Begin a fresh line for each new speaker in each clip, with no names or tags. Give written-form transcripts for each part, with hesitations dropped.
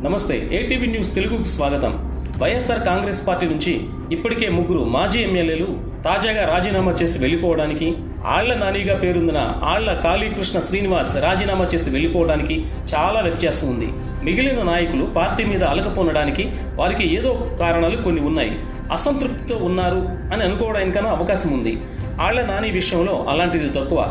నమస్తే ATV news తెలుగుకు స్వాగతం. వైఎస్ఆర్ కాంగ్రెస్ పార్టీ నుంచి ఇప్పటికే ముగ్గురు మాజీ ఎమ్మెల్యేలు తాజాగా రాజీనామా చేసి వెళ్లిపోవడానికి, ఆళ్ల నానిగా పేరొందిన ఆళ్ల కాళీకృష్ణ శ్రీనివాస్ రాజీనామా చేసి వెళ్లిపోవడానికి చాలా వ్యత్యాసం ఉంది. మిగిలిన నాయకులు పార్టీ మీద అలకపోనడానికి వారికి ఏదో కారణాలు కొన్ని ఉన్నాయి. అసంతృప్తితో ఉన్నారు అని అనుకోవడానికైనా అవకాశం ఉంది. ఆళ్ల నాని విషయంలో అలాంటిది తక్కువ.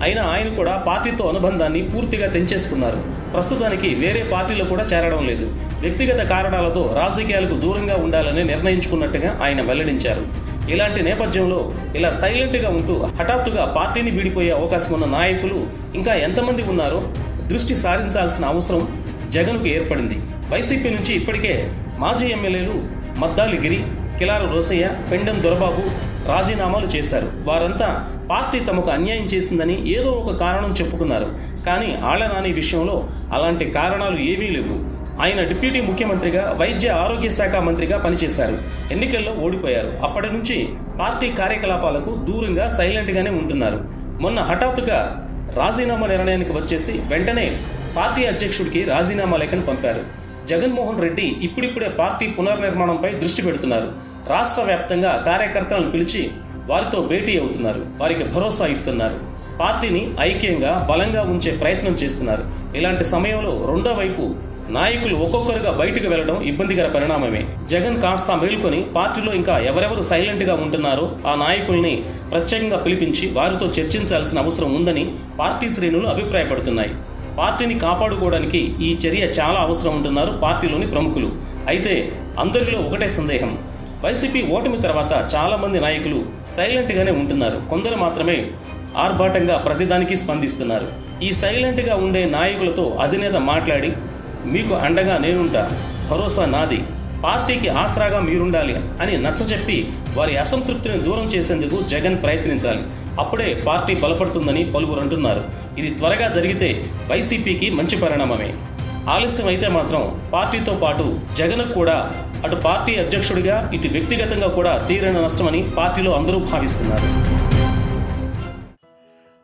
అయినా ఆయన కూడా పార్టీతో అనుబంధాన్ని పూర్తిగా తెంచేసుకున్నారు. ప్రస్తుతానికి వేరే పార్టీలో కూడా చేరడం లేదు. వ్యక్తిగత కారణాలతో రాజకీయాలకు దూరంగా ఉండాలని నిర్ణయించుకున్నట్టుగా ఆయన వెల్లడించారు. ఇలాంటి నేపథ్యంలో ఇలా సైలెంట్గా ఉంటూ హఠాత్తుగా పార్టీని విడిపోయే అవకాశం ఉన్న నాయకులు ఇంకా ఎంతమంది ఉన్నారో దృష్టి సారించాల్సిన అవసరం జగన్కు ఏర్పడింది. వైసీపీ నుంచి ఇప్పటికే మాజీ ఎమ్మెల్యేలు మద్దాలి గిరి, కిలారు రోసయ్య, పెండెం దొరబాబు రాజీనామాలు చేశారు. వారంతా పార్టీ తమకు అన్యాయం చేసిందని ఏదో ఒక కారణం చెప్పుకున్నారు. కానీ ఆళ్ల నాని విషయంలో అలాంటి కారణాలు ఏవీ లేవు. ఆయన డిప్యూటీ ముఖ్యమంత్రిగా, వైద్య ఆరోగ్య శాఖ మంత్రిగా పనిచేశారు. ఎన్నికల్లో ఓడిపోయారు. అప్పటి నుంచి పార్టీ కార్యకలాపాలకు దూరంగా సైలెంట్గానే ఉంటున్నారు. మొన్న హఠాత్తుగా రాజీనామా నిర్ణయానికి వచ్చేసి వెంటనే పార్టీ అధ్యక్షుడికి రాజీనామా లేఖను పంపారు. జగన్మోహన్ రెడ్డి ఇప్పుడిప్పుడే పార్టీ పునర్నిర్మాణంపై దృష్టి పెడుతున్నారు. రాష్ట్ర వ్యాప్తంగా కార్యకర్తలను పిలిచి వారితో భేటీ అవుతున్నారు. వారికి భరోసా ఇస్తున్నారు. పార్టీని ఐక్యంగా బలంగా ఉంచే ప్రయత్నం చేస్తున్నారు. ఇలాంటి సమయంలో రెండో వైపు నాయకులు ఒక్కొక్కరుగా బయటకు వెళ్లడం ఇబ్బందికర పరిణామమే. జగన్ కాస్త మేలుకొని పార్టీలో ఇంకా ఎవరెవరు సైలెంట్గా ఉంటున్నారో ఆ నాయకుల్ని ప్రత్యేకంగా పిలిపించి వారితో చర్చించాల్సిన అవసరం ఉందని పార్టీ శ్రేణులు అభిప్రాయపడుతున్నాయి. పార్టీని కాపాడుకోవడానికి ఈ చర్య చాలా అవసరం ఉంటున్నారు పార్టీలోని ప్రముఖులు. అయితే అందరిలో ఒకటే సందేహం, వైసీపీ ఓటమి తర్వాత చాలామంది నాయకులు సైలెంట్గానే ఉంటున్నారు. కొందరు మాత్రమే ఆర్భాటంగా ప్రతిదానికి స్పందిస్తున్నారు. ఈ సైలెంట్గా ఉండే నాయకులతో అధినేత మాట్లాడి మీకు అండగా నేనుంటా, భరోసా నాది, పార్టీకి ఆసరాగా మీరుండాలి అని నచ్చచెప్పి వారి అసంతృప్తిని దూరం చేసేందుకు జగన్ ప్రయత్నించాలి. అప్పుడే పార్టీ బలపడుతుందని పలువురు అంటున్నారు. ఇది త్వరగా జరిగితే వైసీపీకి మంచి పరిణామమే. ఆలస్యం అయితే మాత్రం పార్టీతో పాటు జగన్కు కూడా అటు పార్టీ అధ్యక్షుడిగా ఇటు వ్యక్తిగతంగా కూడా తీరని నష్టమని పార్టీలో అందరూ భావిస్తున్నారు.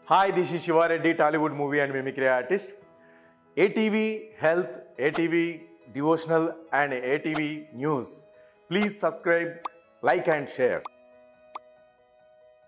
Hi, this is Shiva Reddy, Tollywood movie and mimicry artist. ATV Health, ATV Devotional and ATV News. Please subscribe, like and share.